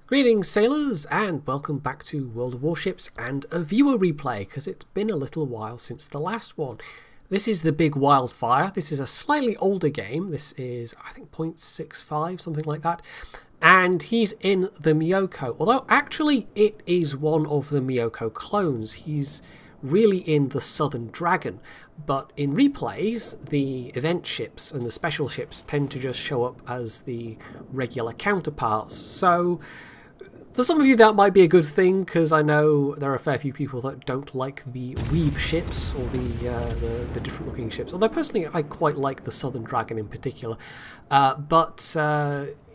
Greetings sailors and welcome back to World of Warships and a viewer replay because it's been a little while since the last one. This is the Big Wildfire. This is a slightly older game. This is I think 0.65, something like that. And he's in the Myoko, although actually it is one of the Myoko clones. He's really in the Southern Dragon, but in replays the event ships and the special ships tend to just show up as the regular counterparts. So for some of you that might be a good thing, because I know there are a fair few people that don't like the weeb ships or the different looking ships, although personally I quite like the Southern Dragon in particular.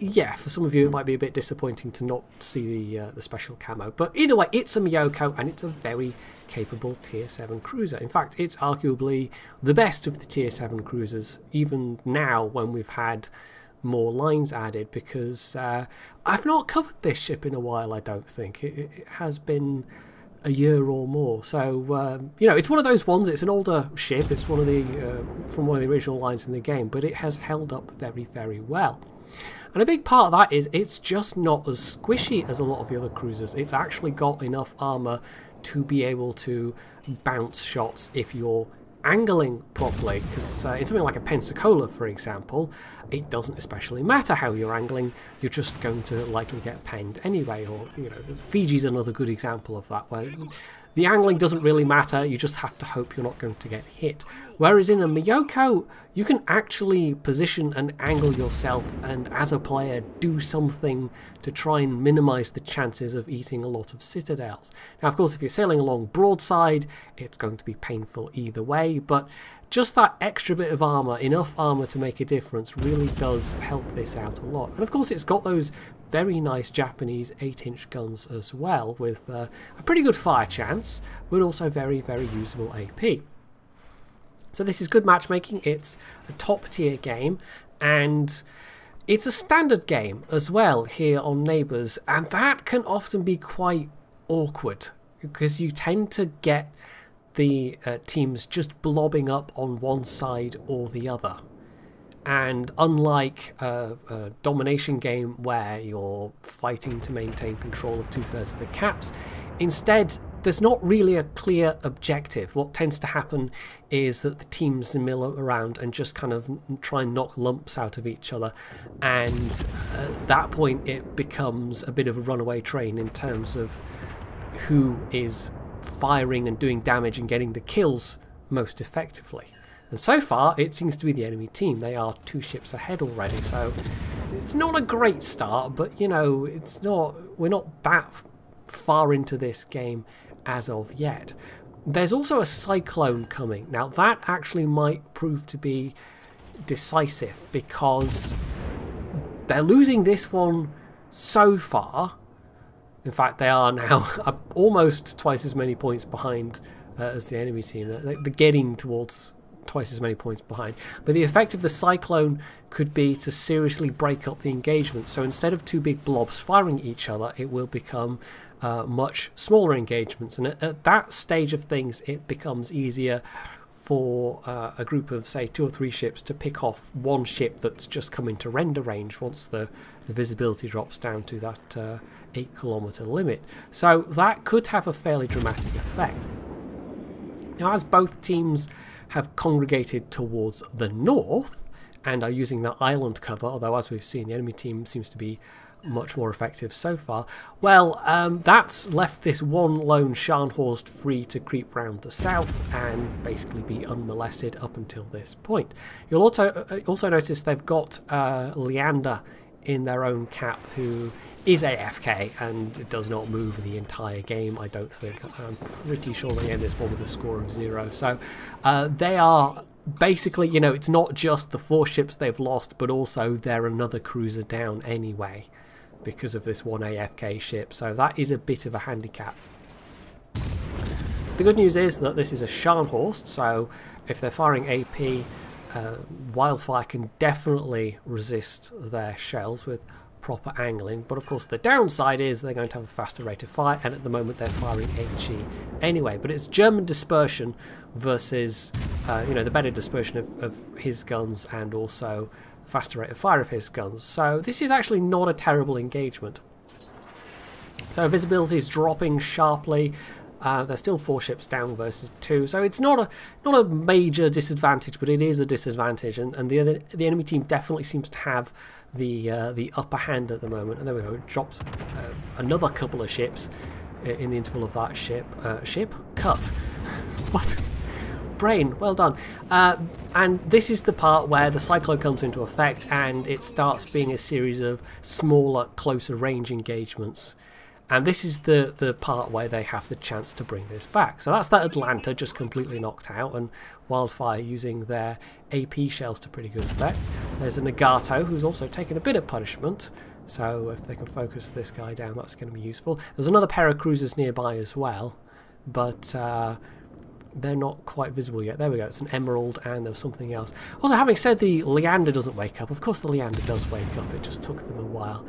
Yeah, for some of you it might be a bit disappointing to not see the special camo. But either way, it's a Myoko and it's a very capable Tier 7 cruiser. In fact, it's arguably the best of the Tier 7 cruisers, even now when we've had more lines added, because I've not covered this ship in a while, I don't think. It has been a year or more. So, you know, it's one of those ones, it's an older ship, it's one of the from one of the original lines in the game, but it has held up very, very well. And a big part of that is it's just not as squishy as a lot of the other cruisers. It's actually got enough armour to be able to bounce shots if you're angling properly, because in something like a Pensacola, for example, it doesn't especially matter how you're angling, you're just going to likely get penned anyway. Or, you know, Fiji's another good example of that, where the angling doesn't really matter, you just have to hope you're not going to get hit. Whereas in a Myoko, you can actually position and angle yourself and as a player do something to try and minimise the chances of eating a lot of citadels. Now of course if you're sailing along broadside, it's going to be painful either way, but just that extra bit of armour, enough armour to make a difference, really does help this out a lot. And of course it's got those very nice Japanese 8-inch guns as well, with a pretty good fire chance, but also very, very usable AP. So this is good matchmaking, it's a top tier game, and it's a standard game as well here on Neighbours, and that can often be quite awkward, because you tend to get the teams just blobbing up on one side or the other. And unlike a domination game where you're fighting to maintain control of 2/3 of the caps, instead there's not really a clear objective. What tends to happen is that the teams mill around and just kind of try and knock lumps out of each other, and at that point it becomes a bit of a runaway train in terms of who is firing and doing damage and getting the kills most effectively. And so far, it seems to be the enemy team. They are 2 ships ahead already, so it's not a great start, but, you know, we're not that far into this game as of yet. There's also a Cyclone coming. Now, that actually might prove to be decisive, because they're losing this one so far. In fact, they are now almost twice as many points behind as the enemy team. They're getting towards twice as many points behind, but the effect of the Cyclone could be to seriously break up the engagement. So instead of 2 big blobs firing each other, it will become much smaller engagements, and at that stage of things it becomes easier for a group of say 2 or 3 ships to pick off one ship that's just come into render range once the visibility drops down to that 8-kilometer limit. So that could have a fairly dramatic effect. Now, as both teams have congregated towards the north and are using that island cover, although as we've seen the enemy team seems to be much more effective so far, well, that's left this one lone Scharnhorst free to creep round the south and basically be unmolested up until this point. You'll also notice they've got Leander in their own cap, who is AFK and does not move the entire game, I don't think. I'm pretty sure they end this one with a score of 0. So they are basically, you know, it's not just the 4 ships they've lost, but also they're another cruiser down anyway because of this one AFK ship. So that is a bit of a handicap. So the good news is that this is a Scharnhorst, so if they're firing AP, Wildfire can definitely resist their shells with proper angling, but of course the downside is they're going to have a faster rate of fire, and at the moment they're firing HE anyway. But it's German dispersion versus you know, the better dispersion of his guns and also faster rate of fire of his guns, so this is actually not a terrible engagement. So visibility is dropping sharply. There's still 4 ships down versus 2, so it's not a major disadvantage, but it is a disadvantage, and the enemy team definitely seems to have the upper hand at the moment. And there we go, it dropped another couple of ships in the interval of that ship cut. What? Brain, well done. And this is the part where the Cyclone comes into effect, and it starts being a series of smaller, closer range engagements. And this is the part where they have the chance to bring this back. So that's that Atlanta just completely knocked out, and Wildfire using their AP shells to pretty good effect. There's a Nagato who's also taken a bit of punishment, so if they can focus this guy down, that's going to be useful. There's another pair of cruisers nearby as well, but they're not quite visible yet. There we go, it's an Emerald, and there was something else. Also, having said the Leander doesn't wake up, of course the Leander does wake up, it just took them a while.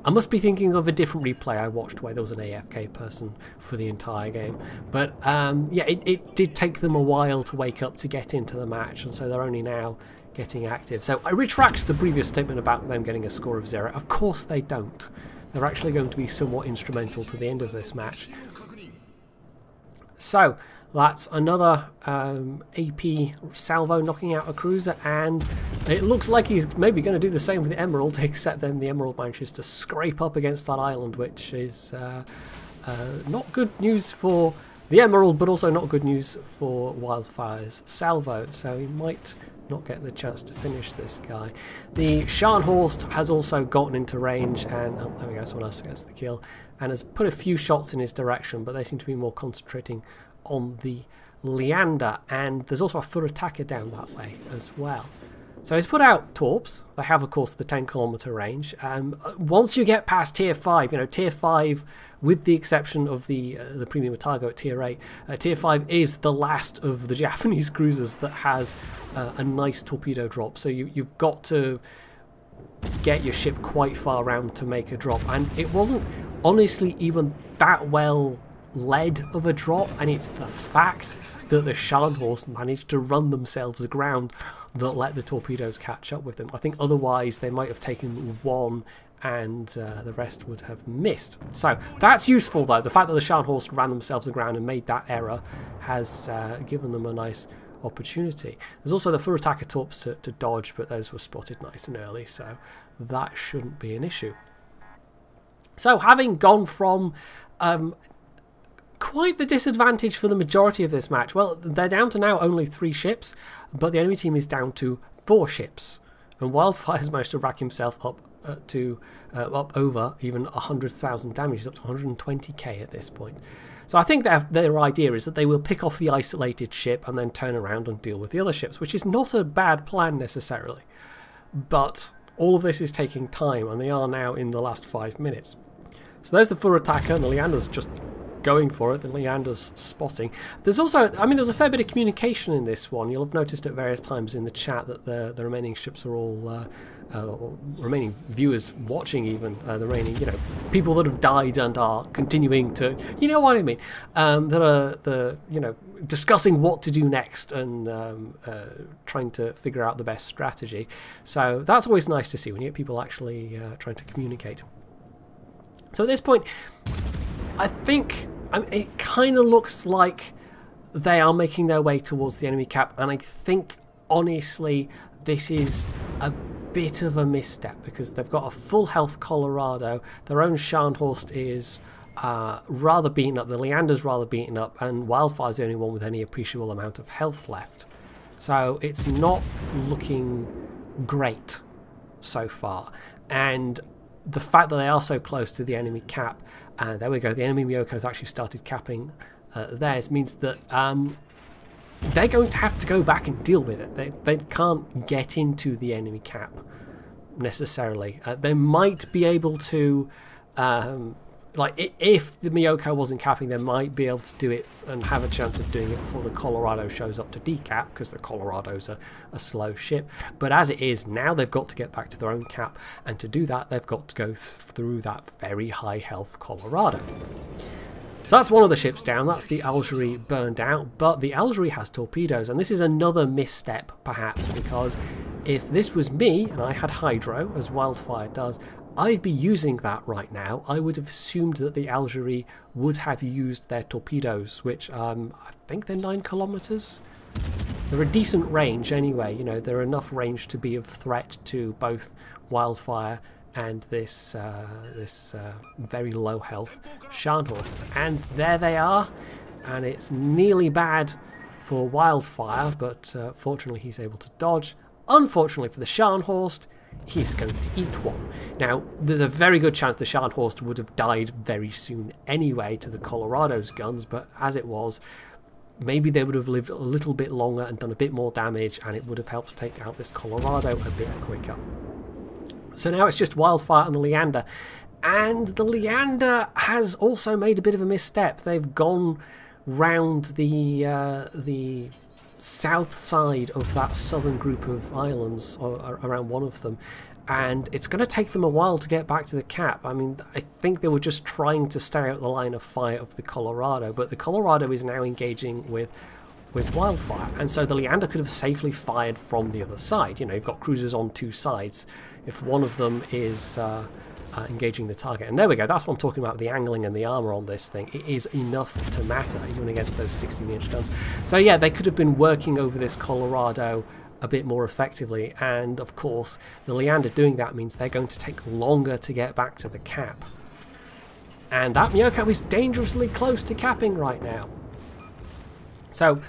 I must be thinking of a different replay I watched where there was an AFK person for the entire game. But yeah, it did take them a while to wake up to get into the match, and so they're only now getting active. So I retract the previous statement about them getting a score of 0. Of course they don't. They're actually going to be somewhat instrumental to the end of this match. So that's another AP salvo knocking out a cruiser, and it looks like he's maybe going to do the same with the Emerald, except then the Emerald manages to scrape up against that island, which is not good news for the Emerald, but also not good news for Wildfire's salvo, so he might not get the chance to finish this guy. The Scharnhorst has also gotten into range, and oh, there we go, someone else gets the kill, and has put a few shots in his direction, but they seem to be more concentrating on the Leander, and there's also a foot attacker down that way as well. So he's put out torps. They have, of course, the 10-kilometer range. Once you get past tier 5, you know, tier 5, with the exception of the premium Otago at tier 8, tier 5 is the last of the Japanese cruisers that has a nice torpedo drop. So you've got to get your ship quite far around to make a drop, and it wasn't honestly even that well led of a drop, and it's the fact that the Scharnhorst managed to run themselves aground that let the torpedoes catch up with them. I think otherwise they might have taken one and the rest would have missed. So that's useful though. The fact that the Scharnhorst ran themselves aground and made that error has given them a nice opportunity. There's also the full attacker torps to dodge, but those were spotted nice and early, so that shouldn't be an issue. So having gone from quite the disadvantage for the majority of this match. Well, they're down to now only 3 ships, but the enemy team is down to 4 ships. And Wildfire's managed to rack himself up up over even 100,000 damage. He's up to 120k at this point. So I think their idea is that they will pick off the isolated ship and then turn around and deal with the other ships, which is not a bad plan necessarily. But all of this is taking time, and they are now in the last 5 minutes. So there's the full attacker, and the Leander's just going for it. The Leander's spotting. There's also, I mean, there's a fair bit of communication in this one. You'll have noticed at various times in the chat that the remaining ships are all, remaining viewers watching even, the remaining, you know, people that have died and are continuing to, you know what I mean, that are, you know, discussing what to do next and trying to figure out the best strategy. So that's always nice to see when you get people actually trying to communicate. So at this point, I think it kind of looks like they are making their way towards the enemy cap, and I think honestly this is a bit of a misstep because they've got a full health Colorado, their own Scharnhorst is rather beaten up, the Leander's rather beaten up, and Wildfire's the only one with any appreciable amount of health left. So it's not looking great so far, and the fact that they are so close to the enemy cap, and there we go, the enemy Myoko has actually started capping theirs, means that they're going to have to go back and deal with it. They can't get into the enemy cap necessarily. They might be able to, like if the Myoko wasn't capping, they might be able to do it and have a chance of doing it before the Colorado shows up to decap, because the Colorado's a slow ship. But as it is, now they've got to get back to their own cap, and to do that they've got to go through that very high health Colorado. So that's one of the ships down, that's the Algerie burned out, but the Algerie has torpedoes, and this is another misstep perhaps, because if this was me and I had Hydro, as Wildfire does, I'd be using that right now. I would have assumed that the Algerie would have used their torpedoes, which I think they're 9 kilometers. They're a decent range anyway, you know, they're enough range to be of threat to both Wildfire and this very low health Scharnhorst. And there they are, and it's nearly bad for Wildfire, but fortunately he's able to dodge. Unfortunately for the Scharnhorst, he's going to eat one. Now, there's a very good chance the Scharnhorst would have died very soon anyway to the Colorado's guns, but as it was, maybe they would have lived a little bit longer and done a bit more damage, and it would have helped take out this Colorado a bit quicker. So now it's just Wildfire and the Leander, and the Leander has also made a bit of a misstep. They've gone round the south side of that southern group of islands, or around one of them, and it's going to take them a while to get back to the cap. I mean, I think they were just trying to stay out the line of fire of the Colorado, but the Colorado is now engaging with Wildfire, and so the Leander could have safely fired from the other side. You know, you've got cruisers on two sides. If one of them is engaging the target, and there we go, that's what I'm talking about, the angling and the armor on this thing. It is enough to matter, even against those 16-inch guns. So yeah, they could have been working over this Colorado a bit more effectively, and of course the Leander doing that means they're going to take longer to get back to the cap, and that Myoko is dangerously close to capping right now. So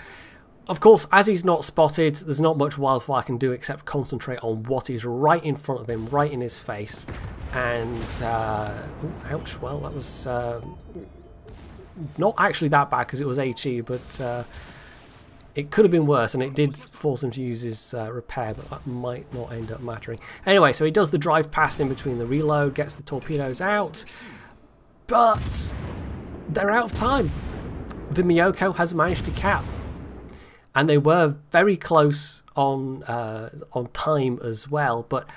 of course, as he's not spotted, there's not much Wildfire can do except concentrate on what is right in front of him, right in his face. And ooh, ouch, well, that was not actually that bad because it was HE, but it could have been worse, and it did force him to use his repair, but that might not end up mattering. Anyway, so he does the drive past in between the reload, gets the torpedoes out, but they're out of time. The Myoko has managed to cap, and they were very close on time as well, but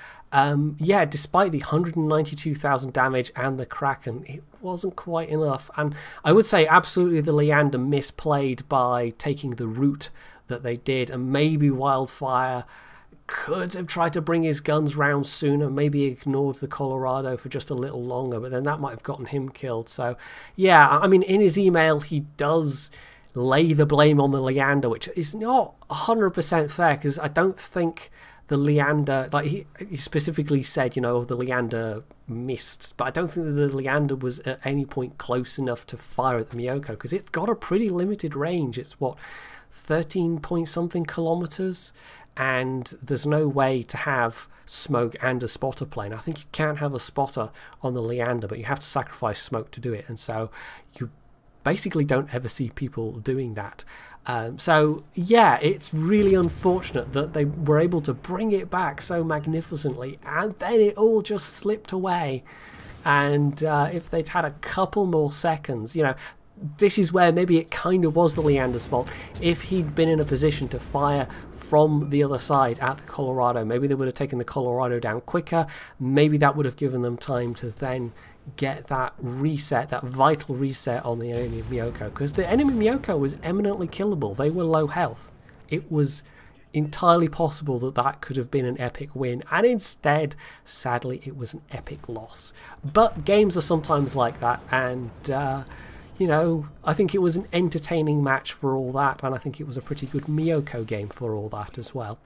yeah, despite the 192,000 damage and the Kraken, it wasn't quite enough. And I would say absolutely the Leander misplayed by taking the route that they did, and maybe Wildfire could have tried to bring his guns round sooner, maybe ignored the Colorado for just a little longer, but then that might have gotten him killed. So yeah, I mean, in his email he does lay the blame on the Leander, which is not 100% fair, because I don't think the Leander, like he specifically said, you know, the Leander missed, but I don't think that the Leander was at any point close enough to fire at the Myoko, because it's got a pretty limited range. It's what, 13 point something kilometers, and there's no way to have smoke and a spotter plane. I think you can have a spotter on the Leander, but you have to sacrifice smoke to do it, and so you basically don't ever see people doing that. So yeah, it's really unfortunate that they were able to bring it back so magnificently, and then it all just slipped away. And if they'd had a couple more seconds, you know, this is where maybe it kind of was the Leander's fault. If he'd been in a position to fire from the other side at the Colorado, maybe they would have taken the Colorado down quicker. Maybe that would have given them time to then get that reset, that vital reset on the enemy Myoko, because the enemy Myoko was eminently killable. They were low health. It was entirely possible that that could have been an epic win, and instead, sadly, it was an epic loss. But games are sometimes like that, and you know, I think it was an entertaining match for all that, and I think it was a pretty good Myoko game for all that as well.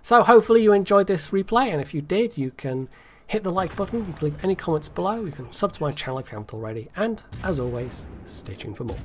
So hopefully you enjoyed this replay, and if you did, you can hit the like button, you can leave any comments below, you can sub to my channel if you haven't already, and as always, stay tuned for more.